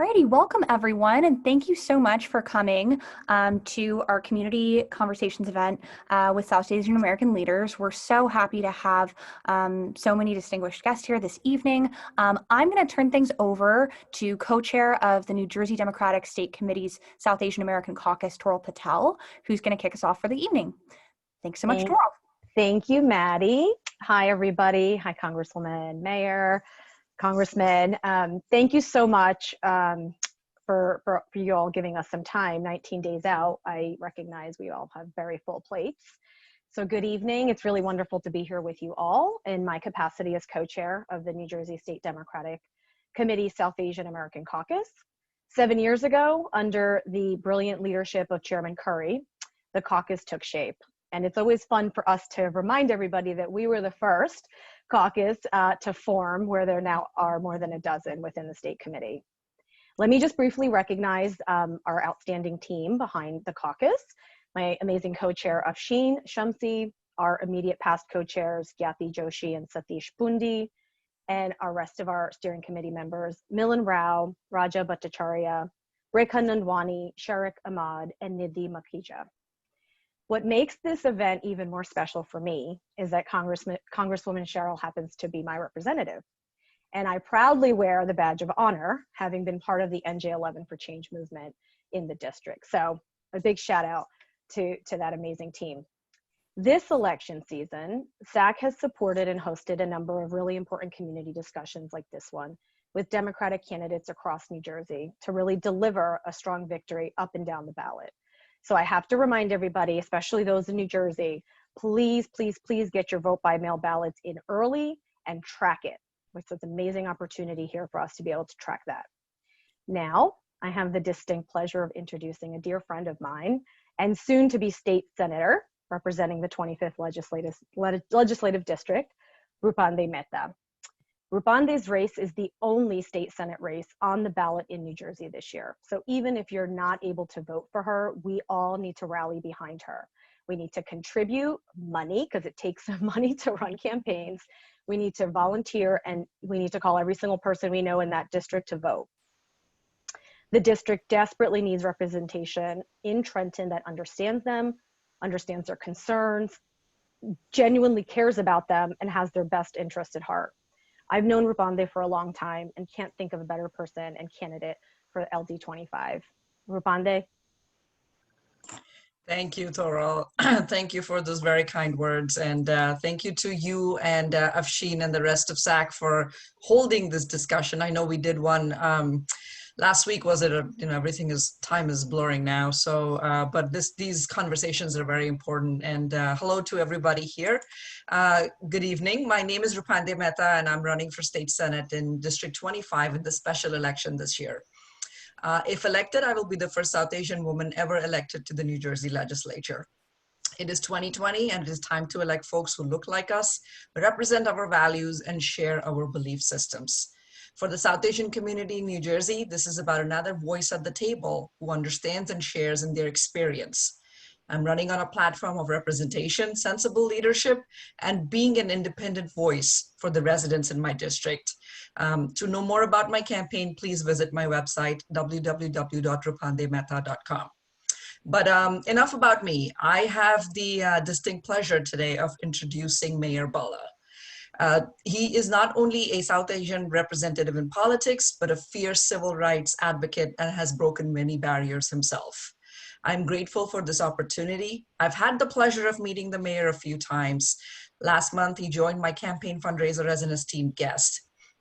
Alrighty, welcome everyone, and thank you so much for coming to our community conversations event with South Asian American leaders. We're so happy to have so many distinguished guests here this evening. I'm going to turn things over to co-chair of the New Jersey Democratic State Committee's South Asian American Caucus, Toral Patel, who's going to kick us off for the evening. Thanks so much, Toral. Thank you, Maddie. Hi, everybody. Hi, Congresswoman, Mayor, Congressman. Thank you so much for you all giving us some time, 19 days out. I recognize we all have very full plates. So good evening. It's really wonderful to be here with you all in my capacity as co-chair of the New Jersey State Democratic Committee South Asian American Caucus. 7 years ago, under the brilliant leadership of Chairman Curry, the caucus took shape. And it's always fun for us to remind everybody that we were the first caucus to form, where there now are more than a dozen within the state committee. Let me just briefly recognize our outstanding team behind the caucus, my amazing co-chair Afshin Shamsi, our immediate past co-chairs Gyati Joshi and Satish Pundi, and our rest of our steering committee members, Milan Rao, Raja Bhattacharya, Rekha Nandwani, Sharik Ahmad, and Nidhi Makija. What makes this event even more special for me is that Congresswoman Sherrill happens to be my representative. And I proudly wear the badge of honor, having been part of the NJ11 for Change movement in the district. So a big shout out to that amazing team. This election season, SAAC has supported and hosted a number of really important community discussions like this one with Democratic candidates across New Jersey to really deliver a strong victory up and down the ballot. So I have to remind everybody, especially those in New Jersey, please, please, please get your vote by mail ballots in early and track it. It's an amazing opportunity here for us to be able to track that. Now, I have the distinct pleasure of introducing a dear friend of mine and soon to be state senator representing the 25th legislative district, Rupande Mehta. Rupande's race is the only state senate race on the ballot in New Jersey this year. So even if you're not able to vote for her, we all need to rally behind her. We need to contribute money, because it takes some money to run campaigns. We need to volunteer, and we need to call every single person we know in that district to vote. The district desperately needs representation in Trenton that understands them, understands their concerns, genuinely cares about them, and has their best interest at heart. I've known Rupande for a long time and can't think of a better person and candidate for LD25. Rupande. Thank you, Toral. Thank you for those very kind words. And thank you to you and Afshin and the rest of SAAC for holding this discussion. I know we did one last week, was it? Time is blurring now. So, but these conversations are very important. And hello to everybody here. Good evening. My name is Rupande Mehta, and I'm running for State Senate in District 25 in the special election this year. If elected, I will be the first South Asian woman ever elected to the New Jersey legislature. It is 2020, and it is time to elect folks who look like us, represent our values, and share our belief systems. For the South Asian community in New Jersey, this is about another voice at the table who understands and shares in their experience. I'm running on a platform of representation, sensible leadership, and being an independent voice for the residents in my district. To know more about my campaign, please visit my website, www.rupandemehta.com. But enough about me. I have the distinct pleasure today of introducing Mayor Bhalla. He is not only a South Asian representative in politics, but a fierce civil rights advocate and has broken many barriers himself. I'm grateful for this opportunity. I've had the pleasure of meeting the mayor a few times. Last month, he joined my campaign fundraiser as an esteemed guest.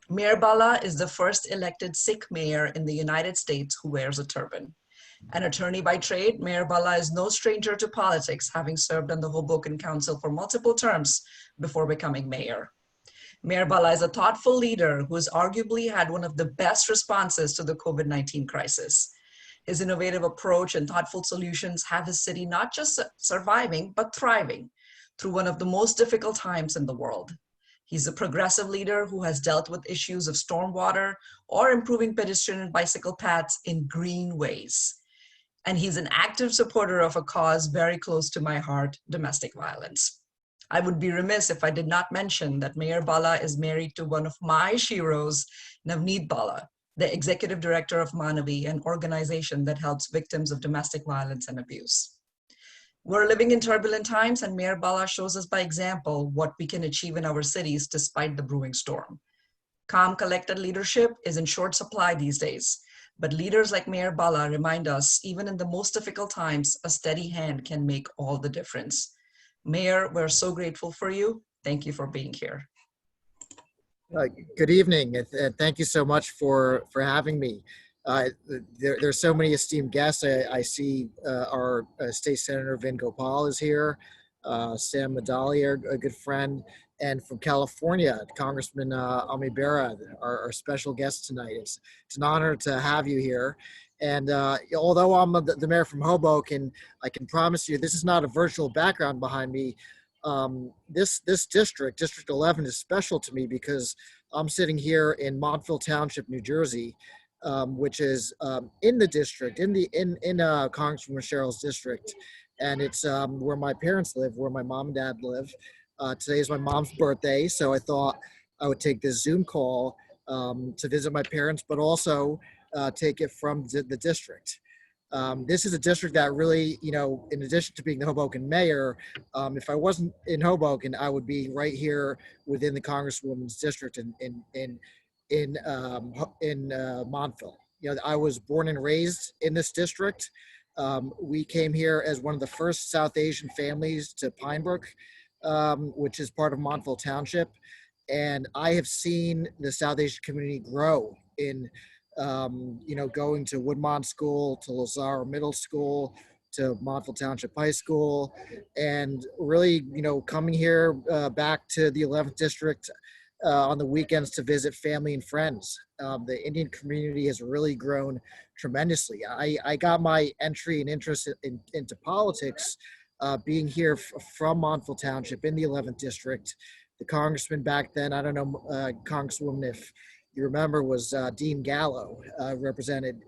Mayor Bhalla is the first elected Sikh mayor in the United States who wears a turban. An attorney by trade, Mayor Bhalla is no stranger to politics, having served on the Hoboken Council for multiple terms before becoming mayor. Mayor Bhalla is a thoughtful leader who has arguably had one of the best responses to the COVID-19 crisis. His innovative approach and thoughtful solutions have his city not just surviving, but thriving through one of the most difficult times in the world. He's a progressive leader who has dealt with issues of stormwater or improving pedestrian and bicycle paths in green ways. And he's an active supporter of a cause very close to my heart, domestic violence. I would be remiss if I did not mention that Mayor Bhalla is married to one of my sheroes, Navneet Bhalla, the executive director of Manavi, an organization that helps victims of domestic violence and abuse. We're living in turbulent times, and Mayor Bhalla shows us by example what we can achieve in our cities despite the brewing storm. Calm, collected leadership is in short supply these days, but leaders like Mayor Bhalla remind us, even in the most difficult times, a steady hand can make all the difference. Mayor, we're so grateful for you. Thank you for being here. Good evening, and thank you so much for having me. There's so many esteemed guests. I see our State Senator Vin Gopal is here, Sam Medali, a good friend, and from California, Congressman Ami Bera, our special guest tonight. It's an honor to have you here. And although I'm the mayor from Hoboken, I can promise you this is not a virtual background behind me. This district, District 11, is special to me because I'm sitting here in Montville Township, New Jersey, which is in the district, in Congresswoman Sherrill's district, and it's where my parents live, where my mom and dad live. Today is my mom's birthday, so I thought I would take this Zoom call to visit my parents, but also take it from the district. This is a district that really, in addition to being the Hoboken mayor, if I wasn't in Hoboken, I would be right here within the Congresswoman's district in Montville. I was born and raised in this district. We came here as one of the first South Asian families to Pinebrook, which is part of Montville Township. And I have seen the South Asian community grow in going to Woodmont School, to Lazaro Middle School, to Montville Township High School, and really, coming here back to the 11th District on the weekends to visit family and friends. The Indian community has really grown tremendously. I got my entry and interest into politics being here from Montville Township in the 11th District. The congressman back then, I don't know, Congresswoman, if you remember, was Dean Gallo, represented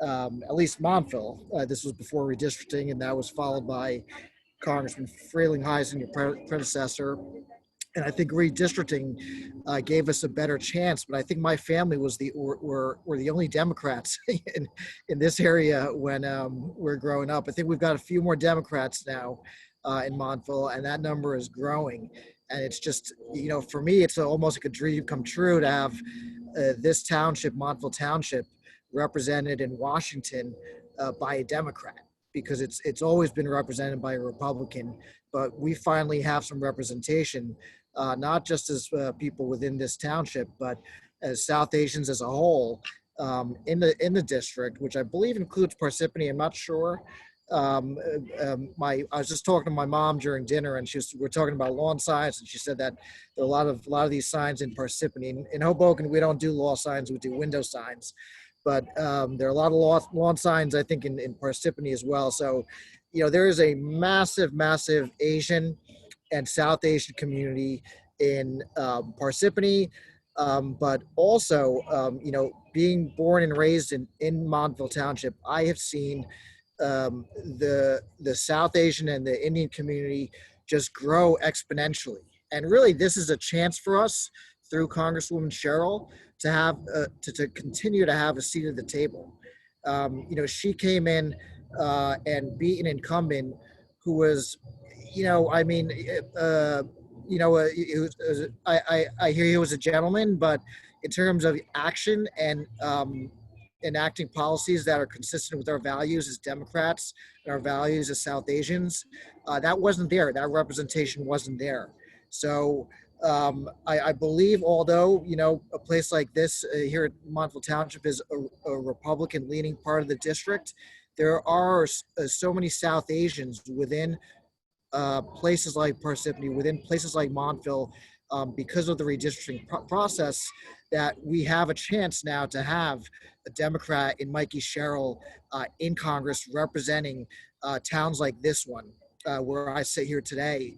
at least Montville. This was before redistricting, and that was followed by Congressman Freeling-Heisen, your predecessor. And I think redistricting gave us a better chance, but I think my family was were the only Democrats in this area when we're growing up. I think we've got a few more Democrats now in Montville, and that number is growing. And it's just, for me, it's almost like a dream come true to have this township, Montville Township, represented in Washington by a Democrat, because it's always been represented by a Republican. But we finally have some representation, not just as people within this township, but as South Asians as a whole in the district, which I believe includes Parsippany. I'm not sure. I was just talking to my mom during dinner, and we're talking about lawn signs, and she said that there are a lot of these signs in Parsippany. In Hoboken, we don't do lawn signs; we do window signs. But there are a lot of lawn signs, I think, in Parsippany as well. So, there is a massive Asian and South Asian community in Parsippany, but also, being born and raised in Montville Township, I have seen the South Asian and the Indian community just grow exponentially. And really, this is a chance for us through Congresswoman Sherrill to have to continue to have a seat at the table. She came in and beat an incumbent who was, I hear he was a gentleman, but in terms of action and enacting policies that are consistent with our values as Democrats and our values as South Asians, that wasn't there. That representation wasn't there. So I believe, although, a place like this here at Montville Township is a Republican-leaning part of the district, there are so many South Asians within places like Parsippany, within places like Montville, because of the redistricting process, that we have a chance now to have a Democrat in Mikie Sherrill in Congress representing towns like this one, where I sit here today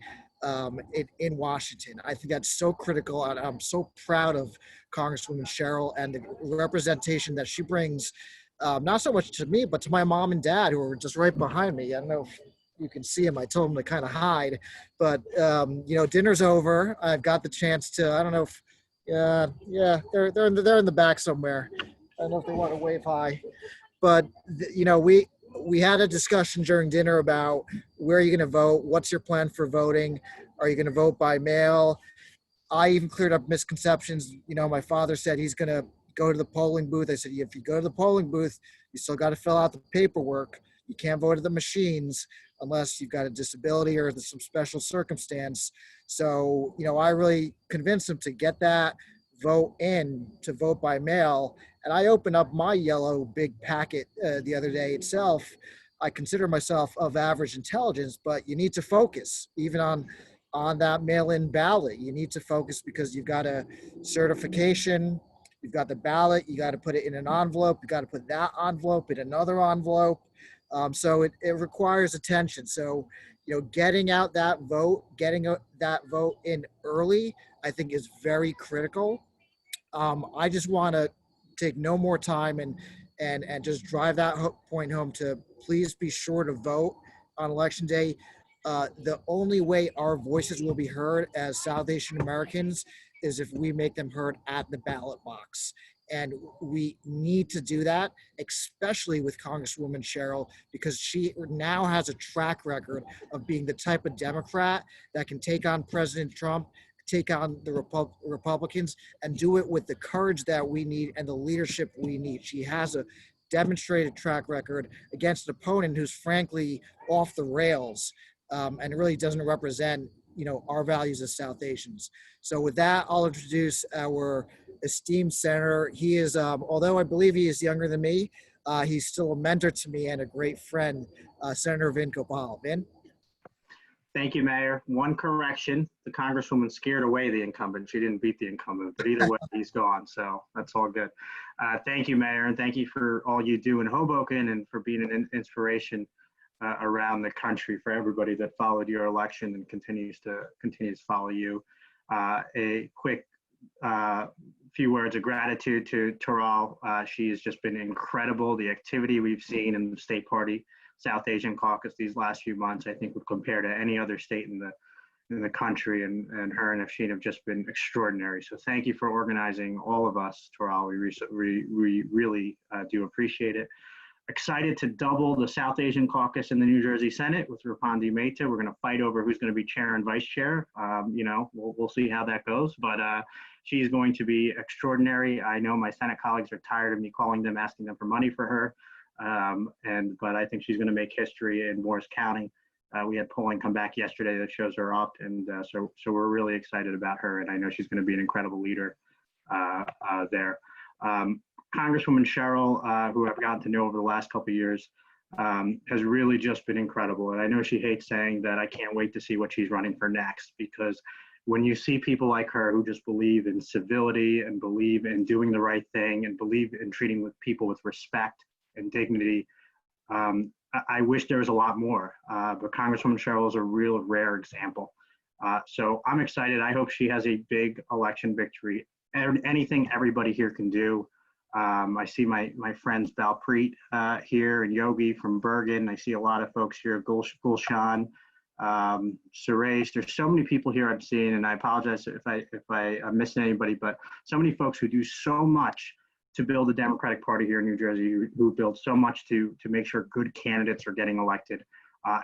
in Washington. I think that's so critical, and I'm so proud of Congresswoman Sherrill and the representation that she brings, not so much to me, but to my mom and dad, who are just right behind me. I don't know if you can see them. I told them to kind of hide, but dinner's over. I've got the chance to, I don't know if, they're in the back somewhere. I don't know if they want to wave hi, but you know, we had a discussion during dinner about where you're going to vote. What's your plan for voting? Are you going to vote by mail? I even cleared up misconceptions. You know, my father said he's going to go to the polling booth. I said, if you go to the polling booth, you still got to fill out the paperwork. You can't vote at the machines unless you've got a disability or some special circumstance. So, you know, I really convinced him to get that vote in, to vote by mail. And I opened up my yellow big packet the other day itself. I consider myself of average intelligence, but you need to focus even on that mail-in ballot. You need to focus because you've got a certification, you've got the ballot, you got to put it in an envelope, you got to put that envelope in another envelope. So it requires attention. So, you know, getting out that vote, that vote in early, I think is very critical. I just want to take no more time and just drive that point home to please be sure to vote on election day. The only way our voices will be heard as South Asian Americans is if we make them heard at the ballot box. And we need to do that, especially with Congresswoman Sherrill, because she now has a track record of being the type of Democrat that can take on President Trump, take on the Republicans, and do it with the courage that we need and the leadership we need. She has a demonstrated track record against an opponent who's frankly off the rails and really doesn't represent, you know, our values as South Asians. So with that, I'll introduce our esteemed senator. He is, although I believe he is younger than me, he's still a mentor to me and a great friend, Senator Vin Gopal. Vin? Thank you, Mayor. One correction, the Congresswoman scared away the incumbent. She didn't beat the incumbent, but either way, he's gone, so that's all good. Thank you, Mayor, and thank you for all you do in Hoboken and for being an inspiration around the country for everybody that followed your election and continues to follow you. A quick few words of gratitude to Toral. She has just been incredible. The activity we've seen in the state party South Asian caucus these last few months, I think, would compare to any other state in the country, and her and Afshin have just been extraordinary. So thank you for organizing all of us, Toral. We really do appreciate it. Excited to double the South Asian caucus in the New Jersey Senate with Rapandi Mehta. We're going to fight over who's going to be chair and vice chair. You know, we'll see how that goes, but she's going to be extraordinary. I know my Senate colleagues are tired of me calling them, asking them for money for her. But I think she's going to make history in Morris County. We had polling come back yesterday that shows her up, and so we're really excited about her, and I know she's going to be an incredible leader there. Congresswoman Sherrill, who I've gotten to know over the last couple of years, has really just been incredible, and I know she hates saying that. I can't wait to see what she's running for next, because when you see people like her who just believe in civility and believe in doing the right thing and believe in treating people with respect and dignity, I wish there was a lot more, but Congresswoman Sherrill is a real rare example. So I'm excited. I hope she has a big election victory. Anything everybody here can do. I see my friends Balpreet here and Yogi from Bergen. I see a lot of folks here, Gulshan, Suresh. There's so many people here I've seen, and I apologize if I'm missing anybody, but so many folks who do so much to build the Democratic Party here in New Jersey, who build so much to make sure good candidates are getting elected.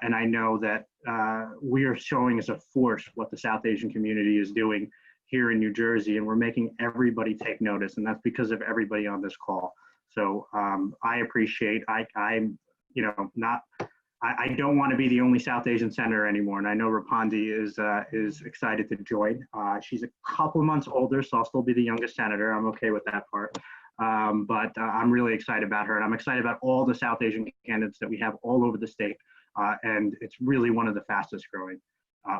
And I know that we are showing as a force what the South Asian community is doing here in New Jersey, and we're making everybody take notice, and that's because of everybody on this call. So I appreciate, I'm, you know, I don't want to be the only South Asian senator anymore, and I know Rapandi is excited to join. She's a couple months older, so I'll still be the youngest senator. I'm okay with that part. But I'm really excited about her, and I'm excited about all the South Asian candidates that we have all over the state, and it's really one of the fastest growing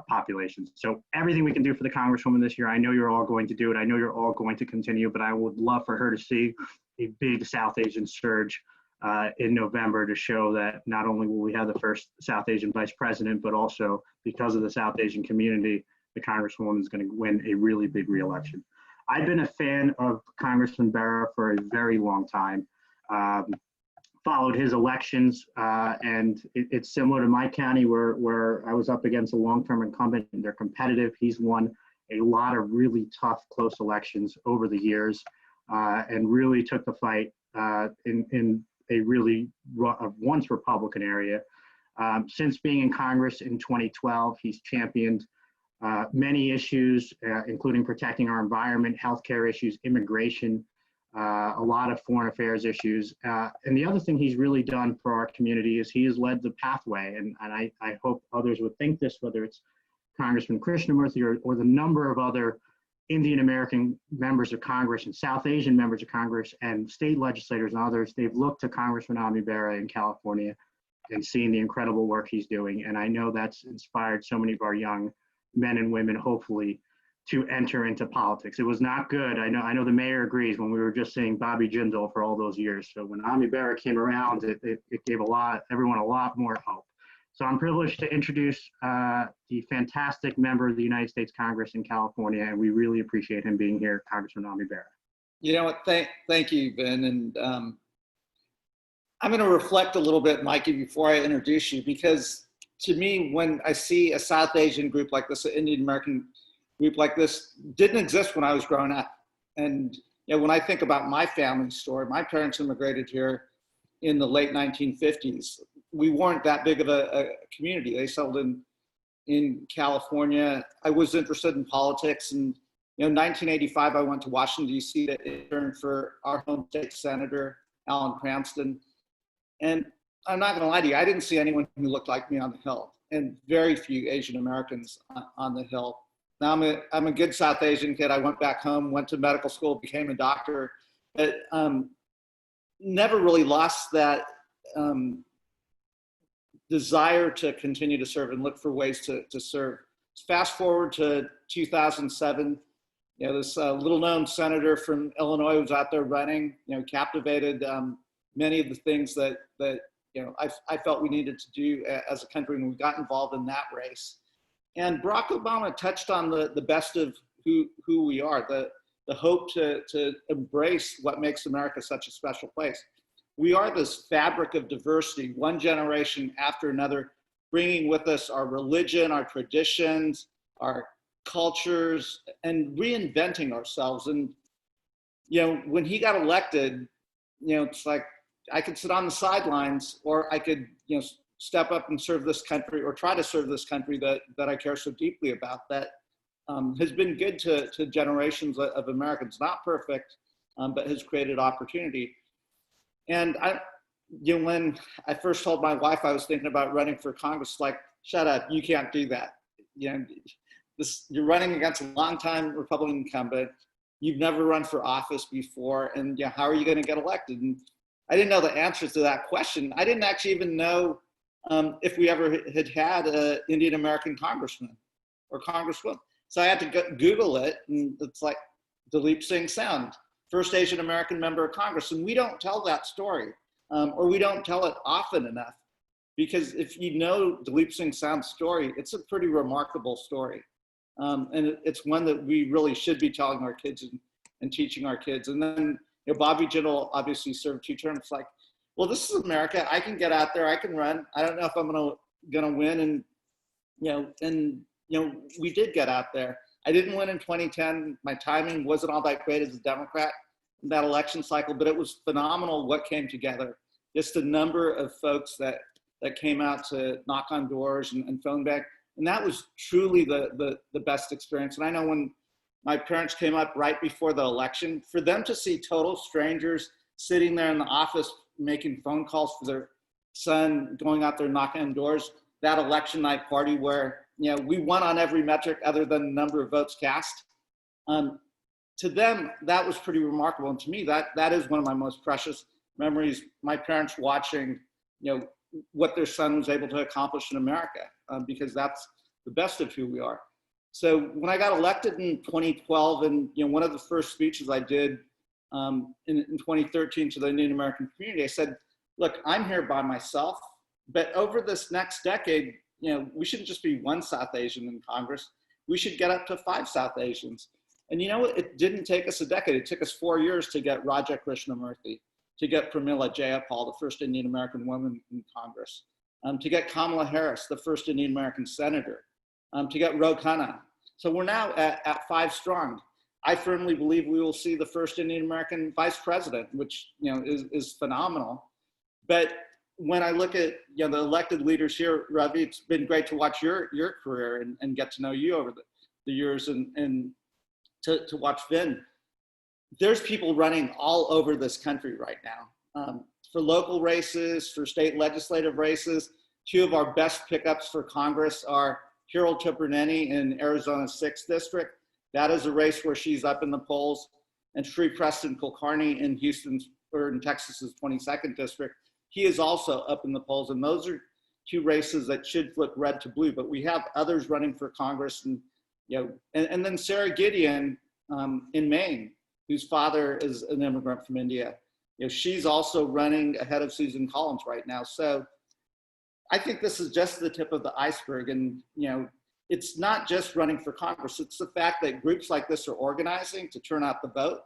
populations. So everything we can do for the Congresswoman this year, I know you're all going to do it. I know you're all going to continue, but I would love for her to see a big South Asian surge in November to show that not only will we have the first South Asian vice president, but also because of the South Asian community, the Congresswoman is going to win a really big re-election. I've been a fan of Congressman Bera for a very long time, followed his elections, and it's similar to my county where I was up against a long-term incumbent, and they're competitive. He's won a lot of really tough, close elections over the years, and really took the fight in a really once Republican area. Since being in Congress in 2012, he's championed many issues, including protecting our environment, healthcare issues, immigration, a lot of foreign affairs issues. And the other thing he's really done for our community is he has led the pathway. And I hope others would think this, whether it's Congressman Krishnamurthy or the number of other Indian American members of Congress and South Asian members of Congress and state legislators and others. They've looked to Congressman Ami Bera in California and seen the incredible work he's doing. And I know that's inspired so many of our young men and women, hopefully, to enter into politics. It was not good. I know the mayor agrees when we were just saying Bobby Jindal for all those years. So when Ami Bera came around, it gave everyone a lot more hope. So I'm privileged to introduce the fantastic member of the United States Congress in California, and we really appreciate him being here, Congressman Ami Bera. You know what, thank you, Ben. And I'm going to reflect a little bit, Mikey, before I introduce you, because to me, when I see a South Asian group like this, an Indian American group like this, didn't exist when I was growing up. And you know, when I think about my family story, my parents immigrated here in the late 1950s. We weren't that big of a community. They settled in California. I was interested in politics, and you know, in 1985, I went to Washington, D.C. to intern for our home state senator, Alan Cranston. And I'm not going to lie to you, I didn't see anyone who looked like me on the Hill, and very few Asian Americans on the Hill. Now I'm a good South Asian kid. I went back home, went to medical school, became a doctor, but never really lost that desire to continue to serve and look for ways to serve. Fast forward to 2007, you know, this little known senator from Illinois was out there running, you know, captivated many of the things that you know, I felt we needed to do as a country, and we got involved in that race. And Barack Obama touched on the best of who we are, the hope to embrace what makes America such a special place. We are this fabric of diversity, one generation after another, bringing with us our religion, our traditions, our cultures, and reinventing ourselves. And, you know, when he got elected, you know, it's like I could sit on the sidelines, or I could, you know, step up and serve this country, or try to serve this country that I care so deeply about, that has been good to generations of Americans. Not perfect, but has created opportunity. And you know, when I first told my wife I was thinking about running for Congress, like, shut up, you can't do that. You know, you're running against a longtime Republican incumbent. You've never run for office before, and yeah, how are you going to get elected? And I didn't know the answers to that question. I didn't actually even know if we ever had an Indian American congressman or congresswoman. So I had to Google it, and it's like Dalip Singh Sound, first Asian American member of Congress. And we don't tell that story, or we don't tell it often enough, because if you know Dalip Singh Sound's story, it's a pretty remarkable story. And it's one that we really should be telling our kids and teaching our kids. And then, you know, Bobby Jindal obviously served 2 terms. Like, well, this is America. I can get out there. I can run. I don't know if I'm gonna win. And we did get out there. I didn't win in 2010. My timing wasn't all that great as a Democrat in that election cycle, but it was phenomenal what came together. Just the number of folks that came out to knock on doors and phone back. And that was truly the best experience. And I know when my parents came up right before the election, for them to see total strangers sitting there in the office making phone calls for their son, going out there knocking on doors, that election night party where, you know, we won on every metric other than the number of votes cast. To them, that was pretty remarkable. And to me, that is one of my most precious memories, my parents watching, you know, what their son was able to accomplish in America, because that's the best of who we are. So when I got elected in 2012, and you know, one of the first speeches I did in 2013 to the Indian American community, I said, look, I'm here by myself, but over this next decade, you know, we shouldn't just be one South Asian in Congress. We should get up to 5 South Asians. And you know what? It didn't take us a decade. It took us 4 years to get Raja Krishnamurthy, to get Pramila Jayapal, the first Indian American woman in Congress, to get Kamala Harris, the first Indian American senator, to get Ro Khanna. So we're now at 5 strong. I firmly believe we will see the first Indian American vice president, which is phenomenal. But when I look at the elected leaders here, Ravi, it's been great to watch your career and get to know you over the years, and to watch Vin. There's people running all over this country right now for local races, for state legislative races. Two of our best pickups for Congress are Harold Tuperneni in Arizona's 6th district. That is a race where she's up in the polls, and Sri Preston Kulkarni in in Texas's 22nd district. He is also up in the polls, and those are two races that should flip red to blue. But we have others running for Congress, and and then Sarah Gideon in Maine, whose father is an immigrant from India. She's also running ahead of Susan Collins right now. So I think this is just the tip of the iceberg, and it's not just running for Congress. It's the fact that groups like this are organizing to turn out the vote.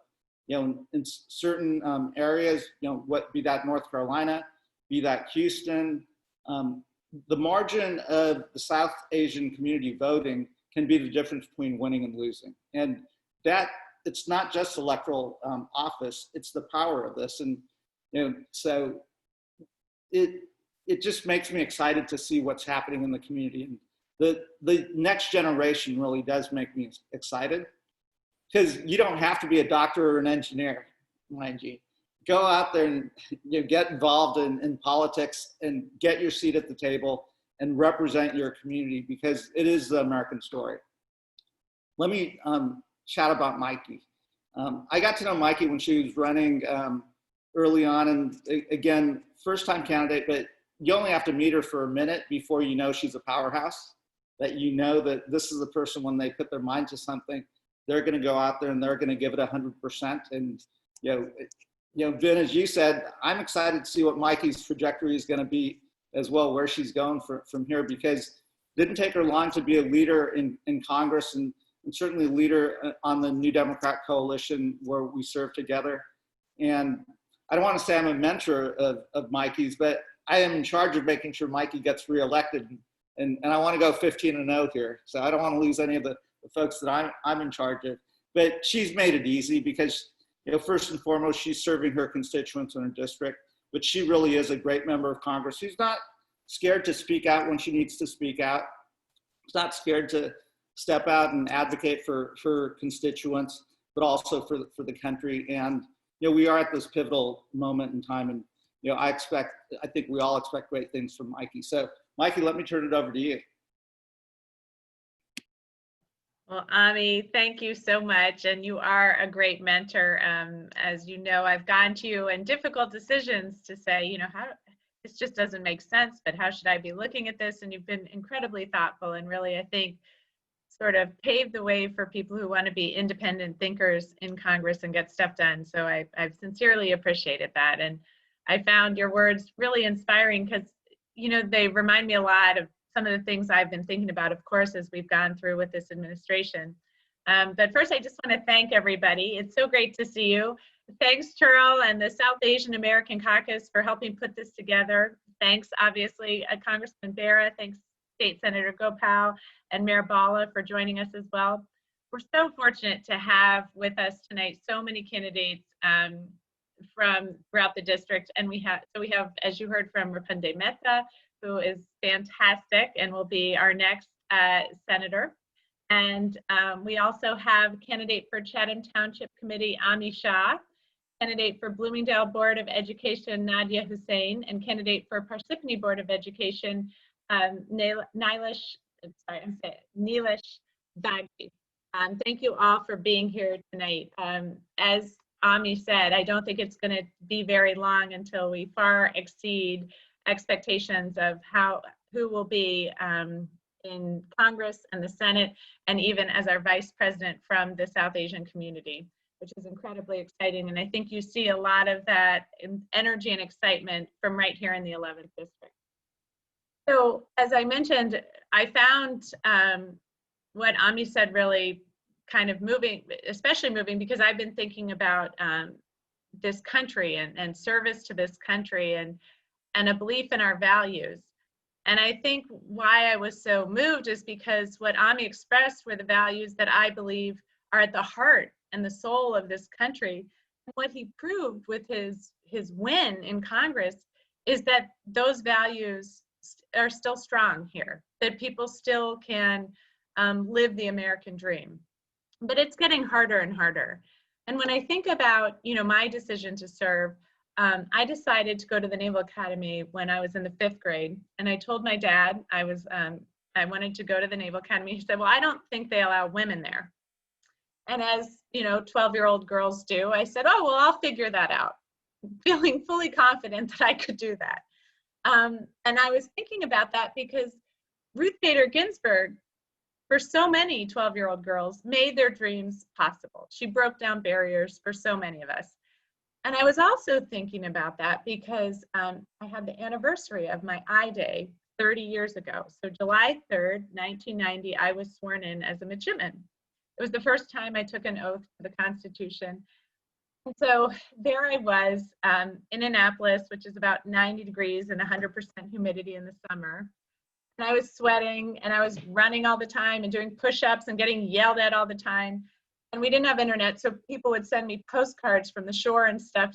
In certain areas, what be that North Carolina, be that Houston, the margin of the South Asian community voting can be the difference between winning and losing. And that it's not just electoral office; it's the power of this. And so it just makes me excited to see what's happening in the community. And the next generation really does make me excited, because you don't have to be a doctor or an engineer, mind you. Go out there and get involved in politics and get your seat at the table and represent your community, because it is the American story. Let me chat about Mikie. I got to know Mikie when she was running early on, and again, first-time candidate, but you only have to meet her for a minute before you know she's a powerhouse, that that this is the person, when they put their mind to something, they're going to go out there and they're going to give it 100%. And Vin, as you said, I'm excited to see what Mikie's trajectory is going to be as well, where she's going from here, because it didn't take her long to be a leader in Congress, and certainly a leader on the New Democrat coalition where we serve together. And I don't want to say I'm a mentor of Mikie's, but I am in charge of making sure Mikie gets reelected. And I want to go 15-0 here. So I don't want to lose any of the folks that I'm in charge of. But she's made it easy because, first and foremost, she's serving her constituents in her district. But she really is a great member of Congress. She's not scared to speak out when she needs to speak out. She's not scared to step out and advocate for constituents, but also for the country. And we are at this pivotal moment in time, and I think we all expect great things from Mikie. So Mikie, let me turn it over to you. Well, Ami, thank you so much. And you are a great mentor. As you know, I've gone to you in difficult decisions to say, how this just doesn't make sense, but how should I be looking at this? And you've been incredibly thoughtful, and really, I think, sort of paved the way for people who want to be independent thinkers in Congress and get stuff done. So I've sincerely appreciated that. And I found your words really inspiring, because they remind me a lot of some of the things I've been thinking about, of course, as we've gone through with this administration. But first, I just want to thank everybody. It's so great to see you. Thanks, Sherrill and the South Asian American Caucus for helping put this together. Thanks, obviously, Congressman Bera. Thanks, State Senator Gopal and Mayor Bhalla for joining us as well. We're so fortunate to have with us tonight so many candidates from throughout the district, and we have, as you heard from Rapunde Mehta, who is fantastic and will be our next senator. And we also have candidate for Chatham Township Committee, Ami Shah, candidate for Bloomingdale Board of Education, Nadia Hussain, and candidate for Parsippany Board of Education, Neelish Bagchi. Thank you all for being here tonight. As Ami said, I don't think it's going to be very long until we far exceed expectations of who will be in Congress and the Senate, and even as our vice president from the South Asian community, which is incredibly exciting. And I think you see a lot of that energy and excitement from right here in the 11th district. So as I mentioned, I found what Ami said really kind of moving, especially moving, because I've been thinking about this country and service to this country and a belief in our values. And I think why I was so moved is because what Ami expressed were the values that I believe are at the heart and the soul of this country. And what he proved with his win in Congress is that those values are still strong here, that people still can live the American dream. But it's getting harder and harder. And when I think about, my decision to serve, I decided to go to the Naval Academy when I was in the 5th grade. And I told my dad I wanted to go to the Naval Academy. He said, well, I don't think they allow women there. And as, 12-year-old girls do, I said, oh, well, I'll figure that out, feeling fully confident that I could do that. And I was thinking about that because Ruth Bader Ginsburg, for so many 12-year-old girls, made their dreams possible. She broke down barriers for so many of us. And I was also thinking about that because I had the anniversary of my I-Day 30 years ago. So July 3rd, 1990, I was sworn in as a midshipman. It was the first time I took an oath to the Constitution. And so there I was in Annapolis, which is about 90 degrees and 100% humidity in the summer. And I was sweating and I was running all the time and doing push-ups and getting yelled at all the time. And we didn't have internet, so people would send me postcards from the shore and stuff,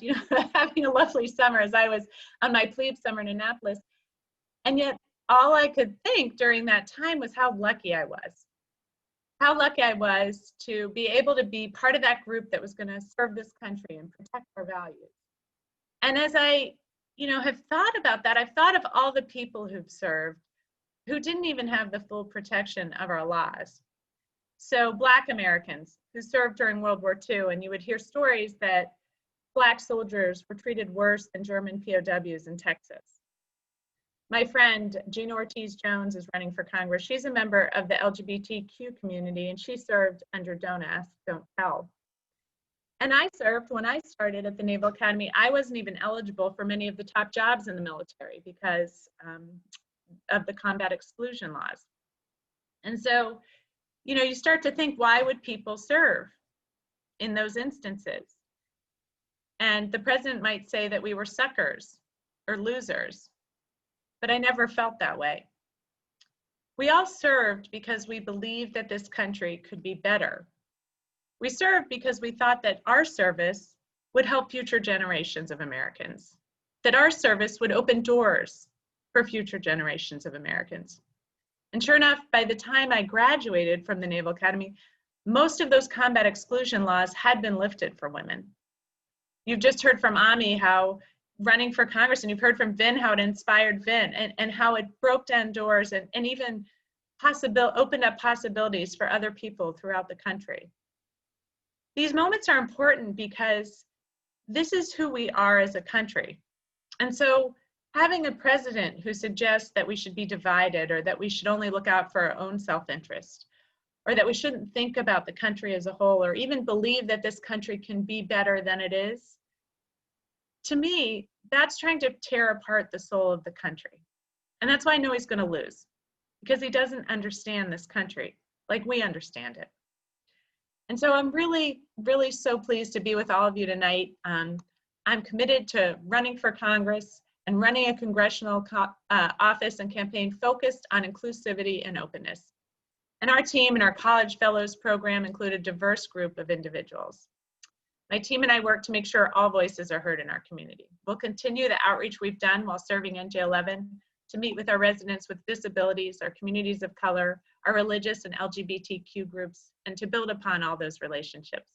having a lovely summer as I was on my plebe summer in Annapolis. And yet all I could think during that time was how lucky I was. How lucky I was to be able to be part of that group that was going to serve this country and protect our values. And as I, have thought about that, I've thought of all the people who've served who didn't even have the full protection of our laws. So Black Americans who served during World War II, and you would hear stories that Black soldiers were treated worse than German POWs in Texas. My friend, Gina Ortiz-Jones, is running for Congress. She's a member of the LGBTQ community, and she served under Don't Ask, Don't Tell. And I served when I started at the Naval Academy. I wasn't even eligible for many of the top jobs in the military because of the combat exclusion laws. And so, you start to think, why would people serve in those instances? And the president might say that we were suckers or losers, but I never felt that way. We all served because we believed that this country could be better. We served because we thought that our service would help future generations of Americans, that our service would open doors for future generations of Americans. And sure enough, by the time I graduated from the Naval Academy, most of those combat exclusion laws had been lifted for women. You've just heard from Ami how running for Congress, and you've heard from Vin how it inspired Vin and how it broke down doors and even opened up possibilities for other people throughout the country. These moments are important because this is who we are as a country. And so having a president who suggests that we should be divided or that we should only look out for our own self-interest or that we shouldn't think about the country as a whole or even believe that this country can be better than it is, to me, that's trying to tear apart the soul of the country. And that's why I know he's going to lose, because he doesn't understand this country like we understand it. And so I'm really, really so pleased to be with all of you tonight. I'm committed to running for Congress and running a congressional office and campaign focused on inclusivity and openness. And our team and our College Fellows program include a diverse group of individuals. My team and I work to make sure all voices are heard in our community. We'll continue the outreach we've done while serving NJ11 to meet with our residents with disabilities, our communities of color, our religious and LGBTQ groups, and to build upon all those relationships.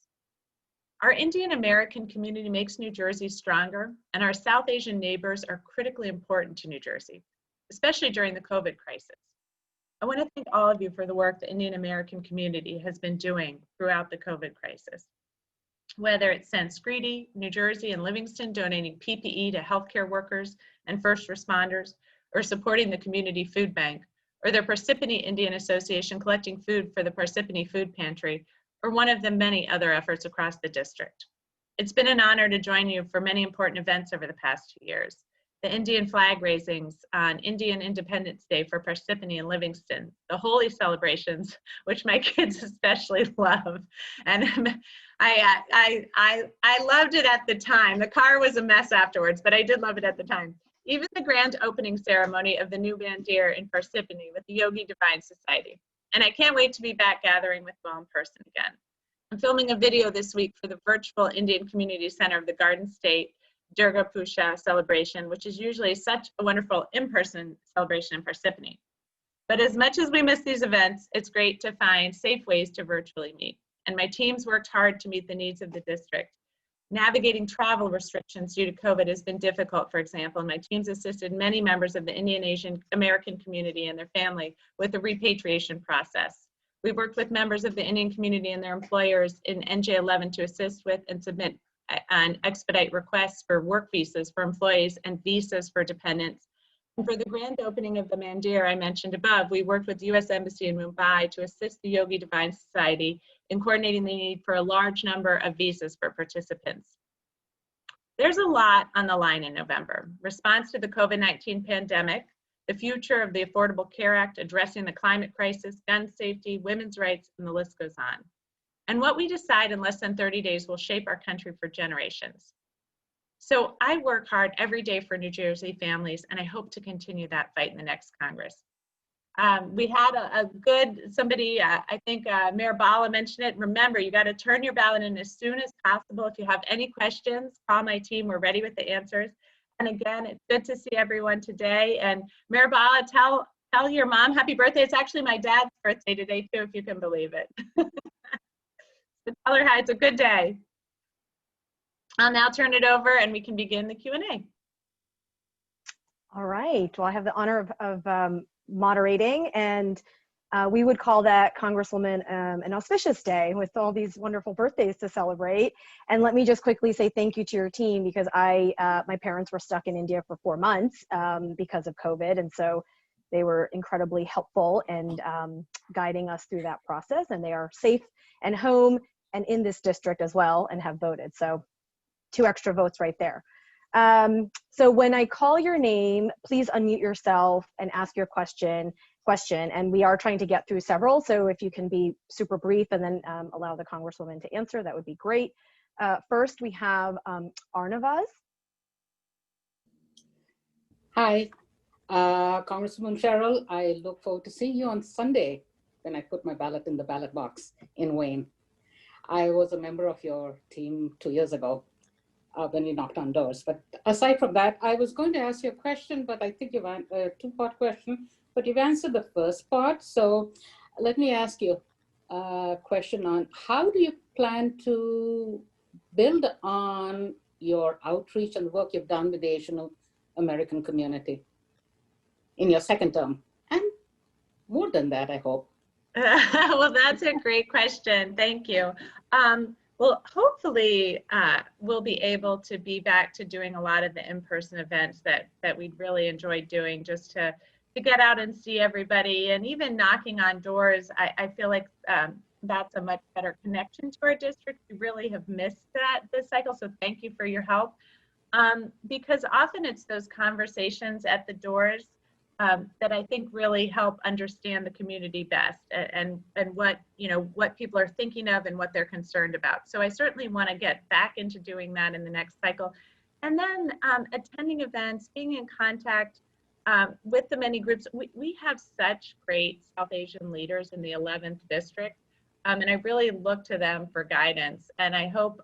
Our Indian American community makes New Jersey stronger, and our South Asian neighbors are critically important to New Jersey, especially during the COVID crisis. I want to thank all of you for the work the Indian American community has been doing throughout the COVID crisis. Whether it's Sense Greedy, New Jersey, and Livingston donating PPE to healthcare workers and first responders, or supporting the community food bank, or the Parsippany Indian Association collecting food for the Parsippany Food Pantry, or one of the many other efforts across the district. It's been an honor to join you for many important events over the past 2 years. The Indian flag raisings on Indian Independence Day for Parsippany and Livingston, the holy celebrations, which my kids especially love. And I loved it at the time. The car was a mess afterwards, but I did love it at the time. Even the grand opening ceremony of the new Mandir in Parsippany with the Yogi Divine Society. And I can't wait to be back gathering with you all in person again. I'm filming a video this week for the virtual Indian Community Center of the Garden State Durga Puja celebration, which is usually such a wonderful in-person celebration in Parsippany. But as much as we miss these events, it's great to find safe ways to virtually meet. And my teams worked hard to meet the needs of the district. Navigating travel restrictions due to COVID has been difficult, for example, and my teams assisted many members of the Indian Asian American community and their family with the repatriation process. We worked with members of the Indian community and their employers in NJ11 to assist with and submit and expedite requests for work visas for employees and visas for dependents. And for the grand opening of the Mandir I mentioned above, we worked with the U.S. Embassy in Mumbai to assist the Yogi Divine Society in coordinating the need for a large number of visas for participants. There's a lot on the line in November. Response to the COVID-19 pandemic, the future of the Affordable Care Act, addressing the climate crisis, gun safety, women's rights, and the list goes on. And what we decide in less than 30 days will shape our country for generations. So I work hard every day for New Jersey families, and I hope to continue that fight in the next Congress. We had a good, somebody, I think Mayor Bhalla mentioned it. Remember, you got to turn your ballot in as soon as possible. If you have any questions, call my team. We're ready with the answers. And again, it's good to see everyone today. And Mayor Bhalla, tell your mom happy birthday. It's actually my dad's birthday today too, if you can believe it. So tell her hi, it's a good day. I'll now turn it over and we can begin the Q&A. All right, well, I have the honor of moderating, and we would call that, Congresswoman, an auspicious day with all these wonderful birthdays to celebrate. And let me just quickly say thank you to your team, because my parents were stuck in India for 4 months because of COVID, and so they were incredibly helpful and guiding us through that process, and they are safe and home and in this district as well and have voted. So 2 extra votes right there. So when I call your name, please unmute yourself and ask your question. And we are trying to get through several, so if you can be super brief and then allow the Congresswoman to answer, that would be great. First, we have Arnavaz. Hi, Congresswoman Sherrill. I look forward to seeing you on Sunday when I put my ballot in the ballot box in Wayne. I was a member of your team 2 years ago when you knocked on doors. But aside from that, I was going to ask you a question, but I think you've a 2-part question, but you've answered the first part. So let me ask you a question on how do you plan to build on your outreach and the work you've done with the Asian American community in your second term? And more than that, I hope. Well, that's a great question. Thank you. Well, hopefully we'll be able to be back to doing a lot of the in-person events that we'd really enjoyed doing, just to get out and see everybody, and even knocking on doors. I feel like that's a much better connection to our district. We really have missed that this cycle, so thank you for your help. Because often it's those conversations at the doors that I think really help understand the community best, and what what people are thinking of and what they're concerned about. So I certainly want to get back into doing that in the next cycle, and then attending events, being in contact with the many groups. We have such great South Asian leaders in the 11th district, and I really look to them for guidance. And I hope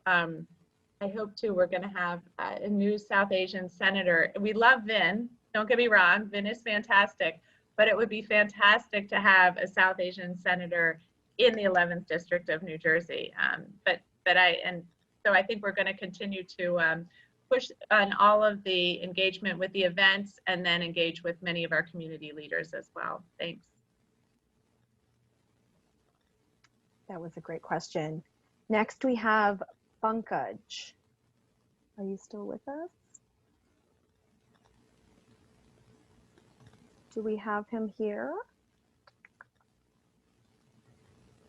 too we're going to have a new South Asian senator. We love Vin. Don't get me wrong, Vin is fantastic, but it would be fantastic to have a South Asian senator in the 11th district of New Jersey. So I think we're going to continue to push on all of the engagement with the events, and then engage with many of our community leaders as well. Thanks. That was a great question. Next, we have Pankaj. Are you still with us? Do we have him here?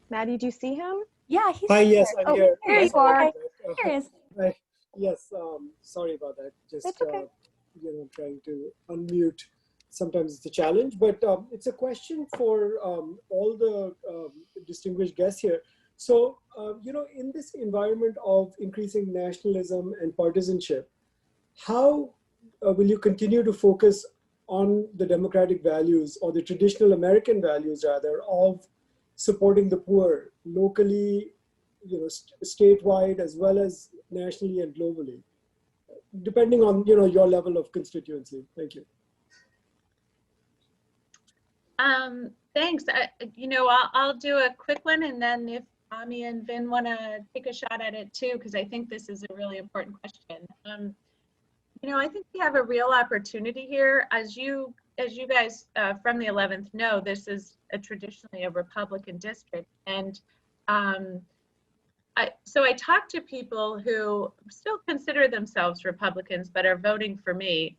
Maddie, do you see him? Yeah, he's Hi, yes, here. I'm here. There Yes, you are. okay. Here he is. Right. Yes, sorry about that. Just It's okay. trying to unmute. Sometimes it's a challenge, but it's a question for all the distinguished guests here. So, in this environment of increasing nationalism and partisanship, how will you continue to focus on the democratic values, or the traditional American values rather, of supporting the poor locally, statewide as well as nationally and globally, depending on your level of constituency. Thank you. Thanks. I'll do a quick one, and then if Ami and Vin want to take a shot at it too, because I think this is a really important question. I think we have a real opportunity here. As you guys from the 11th know, this is traditionally a Republican district, and so I talk to people who still consider themselves Republicans but are voting for me.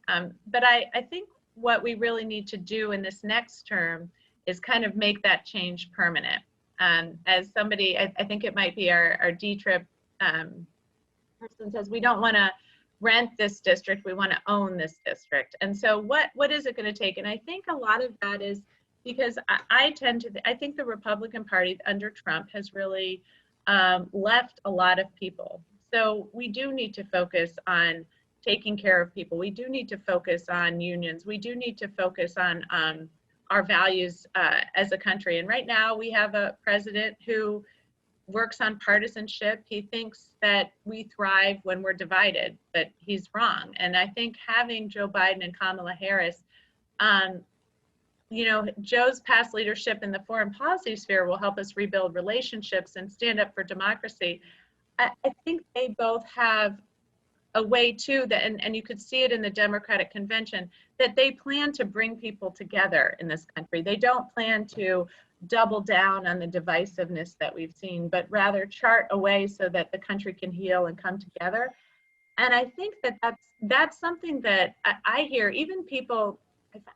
But I think what we really need to do in this next term is kind of make that change permanent. As somebody, I think it might be our D-Trip person says, we don't want to rent this district, we want to own this district. And so what is it going to take? And I think a lot of that is because I think the Republican Party under Trump has really left a lot of people. So we do need to focus on taking care of people. We do need to focus on unions. We do need to focus on our values as a country. And right now we have a president who works on partisanship. He thinks that we thrive when we're divided, but he's wrong. And I think having Joe Biden and Kamala Harris, Joe's past leadership in the foreign policy sphere will help us rebuild relationships and stand up for democracy. I think they both have a way too that, and you could see it in the Democratic convention, that they plan to bring people together in this country. They don't plan to double down on the divisiveness that we've seen, but rather chart a way so that the country can heal and come together. And I think that that's something that I hear, even people,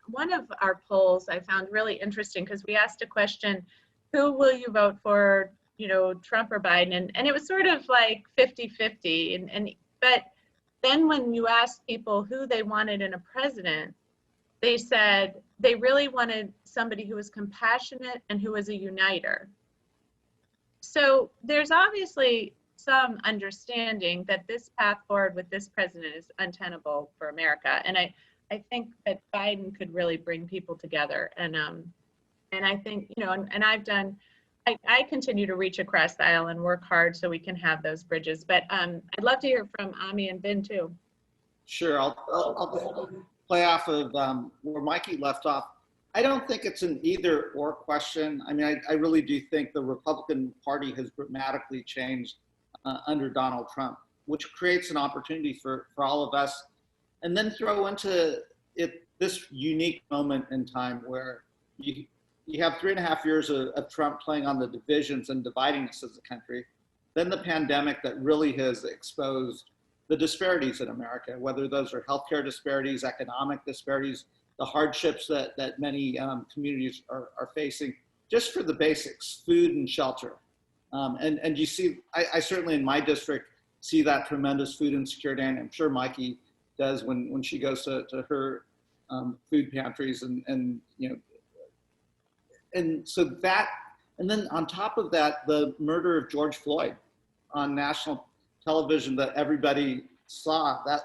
one of our polls I found really interesting, because we asked a question, who will you vote for, Trump or Biden? And it was sort of like 50-50. But then when you ask people who they wanted in a president, they said they really wanted somebody who was compassionate and who was a uniter. So there's obviously some understanding that this path forward with this president is untenable for America. And I think that Biden could really bring people together. And I think, and I continue to reach across the aisle and work hard so we can have those bridges. But I'd love to hear from Ami and Vin too. Sure, I'll play off of where Mikie left off. I don't think it's an either or question. I mean, I really do think the Republican Party has dramatically changed under Donald Trump, which creates an opportunity for all of us. And then throw into it this unique moment in time where you have 3.5 years of Trump playing on the divisions and dividing us as a country. Then the pandemic that really has exposed the disparities in America, whether those are healthcare disparities, economic disparities, the hardships that many communities are facing, just for the basics, food and shelter. And you see, I certainly in my district see that tremendous food insecurity, and I'm sure Mikie does when she goes to her food pantries and so that, and then on top of that, the murder of George Floyd on national television that everybody saw, that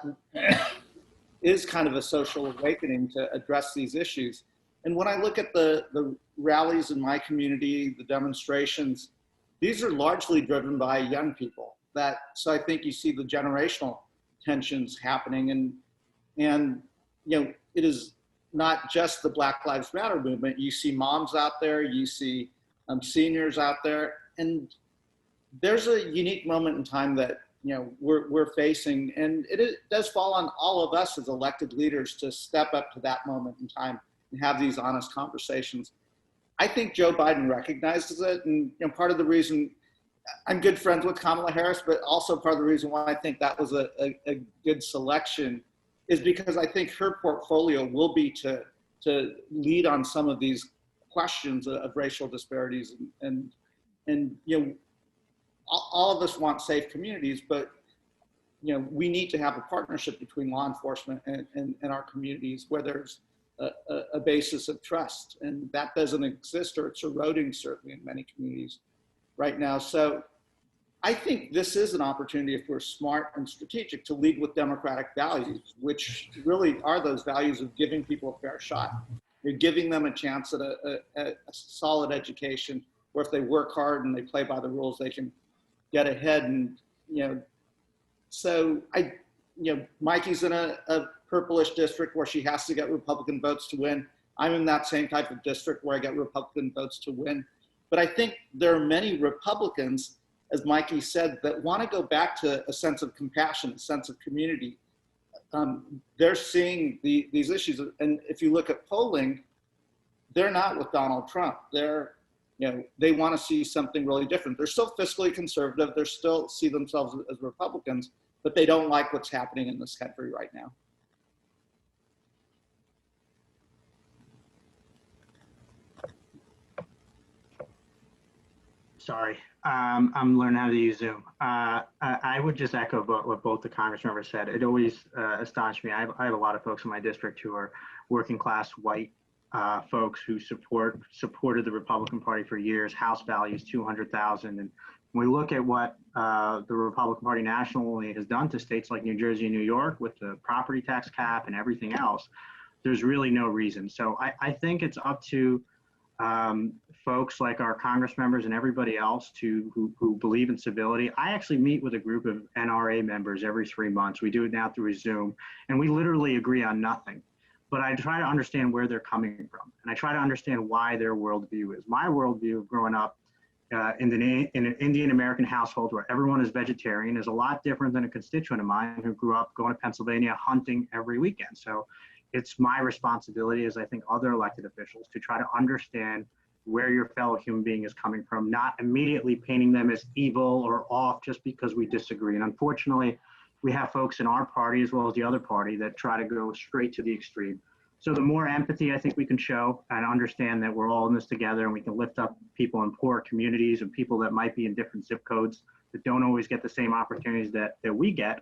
is kind of a social awakening to address these issues. And when I look at the rallies in my community, the demonstrations, these are largely driven by young people. So I think you see the generational tensions happening, and it is not just the Black Lives Matter movement. You see moms out there, you see seniors out there, and there's a unique moment in time that we're facing, and it does fall on all of us as elected leaders to step up to that moment in time and have these honest conversations. I think Joe Biden recognizes it, and part of the reason I'm good friends with Kamala Harris, but also part of the reason why I think that was a good selection is because I think her portfolio will be to lead on some of these questions of racial disparities, and all of us want safe communities, but we need to have a partnership between law enforcement and our communities where there's a basis of trust, and that doesn't exist, or it's eroding certainly in many communities right now. So I think this is an opportunity, if we're smart and strategic, to lead with democratic values, which really are those values of giving people a fair shot. You're giving them a chance at a solid education, where if they work hard and they play by the rules, they can get ahead. And, so Mikie's in a purplish district where she has to get Republican votes to win. I'm in that same type of district where I get Republican votes to win. But I think there are many Republicans, as Mikie said, that want to go back to a sense of compassion, a sense of community. They're seeing these issues. And if you look at polling, they're not with Donald Trump. They want to see something really different. They're still fiscally conservative. They still see themselves as Republicans, but they don't like what's happening in this country right now. Sorry, I'm learning how to use Zoom. I would just echo what both the Congress members said. It always astonished me. I have a lot of folks in my district who are working class white folks who supported the Republican Party for years. House values 200,000, and when we look at what the Republican Party nationally has done to states like New Jersey and New York with the property tax cap and everything else, there's really no reason. So I think it's up to folks like our Congress members and everybody else who believe in civility. I actually meet with a group of NRA members every 3 months. We do it now through Zoom, and we literally agree on nothing. But I try to understand where they're coming from, and I try to understand why their worldview is. My worldview of growing up in an Indian American household where everyone is vegetarian is a lot different than a constituent of mine who grew up going to Pennsylvania hunting every weekend. So it's my responsibility, as I think other elected officials, to try to understand where your fellow human being is coming from, not immediately painting them as evil or off just because we disagree. And unfortunately, we have folks in our party as well as the other party that try to go straight to the extreme. So the more empathy I think we can show and understand that we're all in this together and we can lift up people in poor communities and people that might be in different zip codes that don't always get the same opportunities that we get,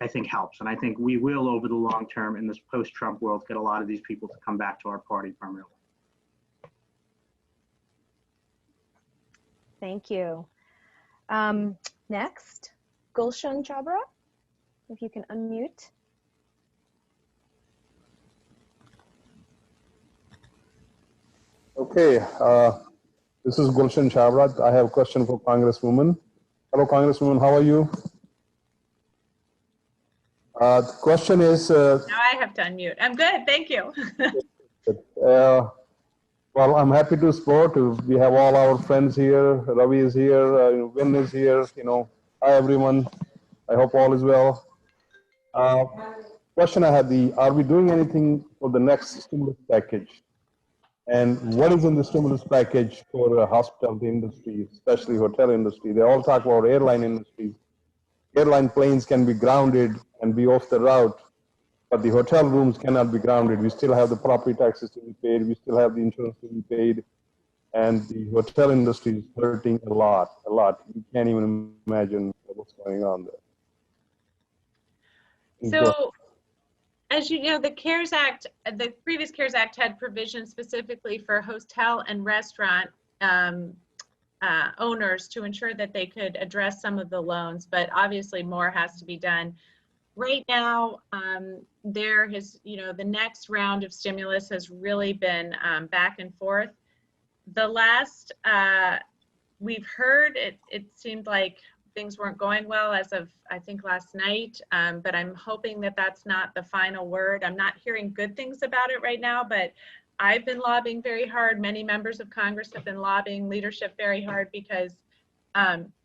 I think helps. And I think we will, over the long term in this post-Trump world, get a lot of these people to come back to our party permanently. Thank you. Next, Gulshan Chabra, if you can unmute. Okay, this is Gulshan Chabra. I have a question for Congresswoman. Hello, Congresswoman, how are you? The question is... now I have to unmute. I'm good, thank you. Well, I'm happy to support. We have all our friends here. Ravi is here, Vin is here, hi everyone. I hope all is well. Question I had, are we doing anything for the next stimulus package? And what is in the stimulus package for the hospitality industry, especially hotel industry? They all talk about airline industry. Airline planes can be grounded and be off the route, but the hotel rooms cannot be grounded. We still have the property taxes to be paid. We still have the insurance to be paid. And the hotel industry is hurting a lot. You can't even imagine what's going on there. So, as you know, the CARES Act, the previous CARES Act had provisions specifically for hotel and restaurant owners to ensure that they could address some of the loans, but obviously more has to be done. Right now, there has, the next round of stimulus has really been back and forth. The last, we've heard, it seemed like things weren't going well as of, I think, last night, but I'm hoping that that's not the final word. I'm not hearing good things about it right now, but I've been lobbying very hard. Many members of Congress have been lobbying leadership very hard because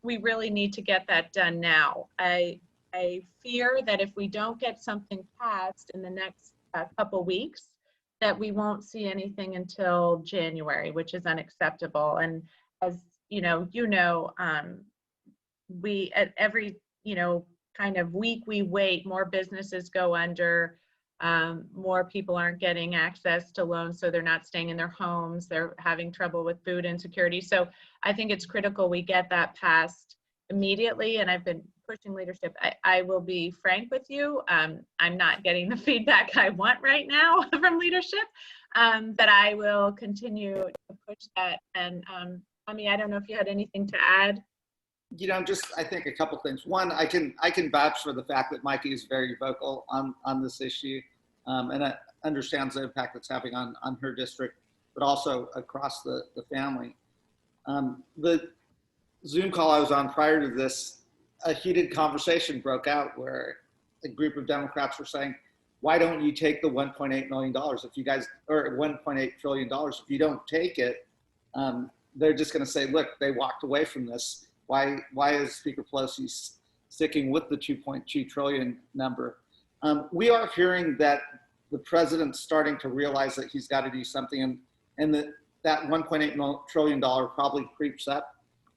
we really need to get that done now. I fear that if we don't get something passed in the next couple weeks, that we won't see anything until January, which is unacceptable. And as we at every kind of week we wait, more businesses go under, more people aren't getting access to loans, so they're not staying in their homes, they're having trouble with food insecurity. So I think it's critical we get that passed immediately, and I've been pushing leadership. I will be frank with you, I'm not getting the feedback I want right now from leadership, but I will continue to push that. And Ami, I don't know if you had anything to add. I think a couple things. One, I can vouch for the fact that Mikie is very vocal on this issue, and understands the impact it's having on her district, but also across the family. Zoom call I was on prior to this, a heated conversation broke out where a group of Democrats were saying, why don't you take the $1.8 million if you guys, or $1.8 trillion, if you don't take it, they're just going to say, look, they walked away from this. Why is Speaker Pelosi sticking with the 2.2 trillion number? We are hearing that the president's starting to realize that he's got to do something, and that $1.8 trillion probably creeps up.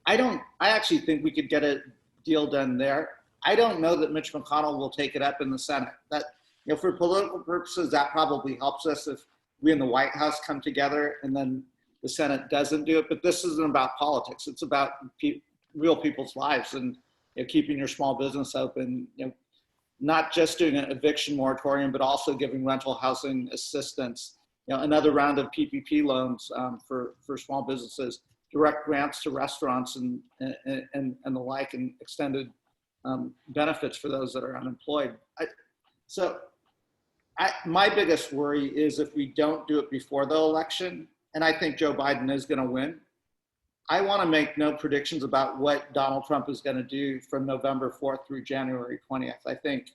I actually think we could get a deal done there. I don't know that Mitch McConnell will take it up in the Senate. That, you know, for political purposes, that probably helps us if we in the White House come together and then the Senate doesn't do it. But this isn't about politics. It's about real people's lives and, you know, keeping your small business open. You know, not just doing an eviction moratorium, but also giving rental housing assistance. You know, another round of PPP loans for small businesses, direct grants to restaurants and the like, and extended benefits for those that are unemployed. My biggest worry is if we don't do it before the election, and I think Joe Biden is going to win. I want to make no predictions about what Donald Trump is going to do from November 4th through January 20th. I think,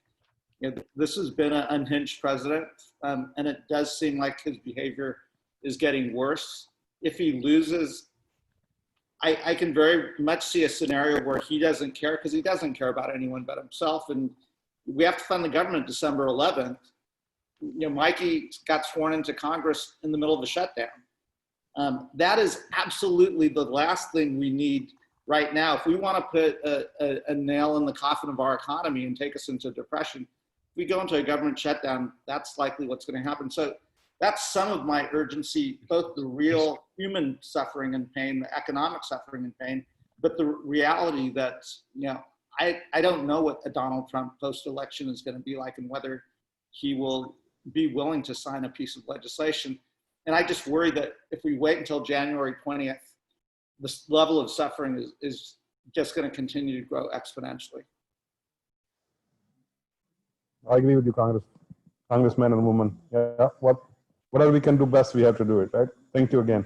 you know, this has been an unhinged president, and it does seem like his behavior is getting worse. If he loses, I can very much see a scenario where he doesn't care, because he doesn't care about anyone but himself. And we have to fund the government December 11th. You know, Mikey got sworn into Congress in the middle of a shutdown. That is absolutely the last thing we need right now. If we want to put a nail in the coffin of our economy and take us into depression, if we go into a government shutdown, that's likely what's going to happen. So that's some of my urgency, both the real human suffering and pain, the economic suffering and pain, but the reality that, you know, I don't know what a Donald Trump post-election is going to be like and whether he will be willing to sign a piece of legislation. And I just worry that if we wait until January 20th, this level of suffering is just going to continue to grow exponentially. I agree with you, Congressman and woman. Yeah, whatever we can do best, we have to do it, right? Thank you again.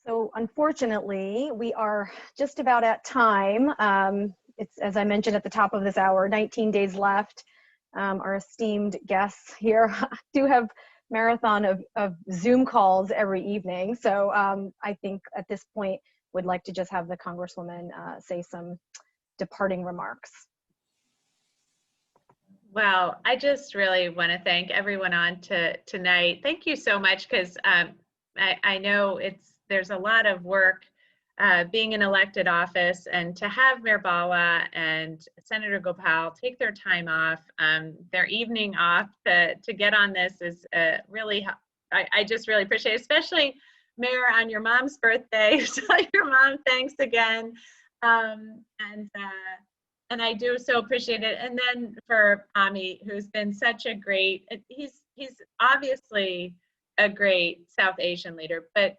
So unfortunately, we are just about at time. It's, as I mentioned at the top of this hour, 19 days left. Our esteemed guests here do have marathon of Zoom calls every evening. So I think at this point, would like to just have the Congresswoman say some departing remarks. Well, I just really want to thank everyone on tonight. Thank you so much, because I know there's a lot of work being in elected office, and to have Mayor Bhalla and Senator Gopal take their time off, their evening off to get on this is really, I just really appreciate it, especially Mayor on your mom's birthday. So your mom, thanks again. And I do so appreciate it. And then for Ami, who's been such a great, he's obviously a great South Asian leader, but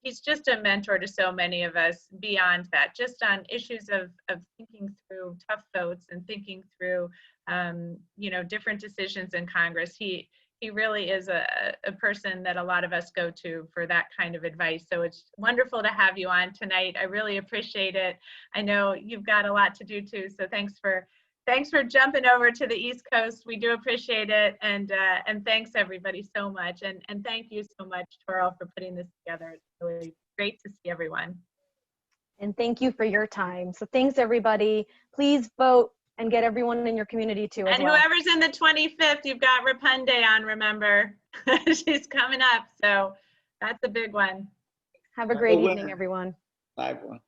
he's just a mentor to so many of us beyond that, just on issues of thinking through tough votes and thinking through, you know, different decisions in Congress. He really is a person that a lot of us go to for that kind of advice. So it's wonderful to have you on tonight. I really appreciate it. I know you've got a lot to do too, so thanks for jumping over to the East Coast. We do appreciate it, and thanks everybody so much, and thank you so much, Toro, for putting this together. It's really great to see everyone. And thank you for your time. So thanks everybody. Please vote and get everyone in your community too. And whoever's in the 25th, you've got Rapunde on, remember. She's coming up, so that's a big one. Have a great evening, everyone. Bye, everyone.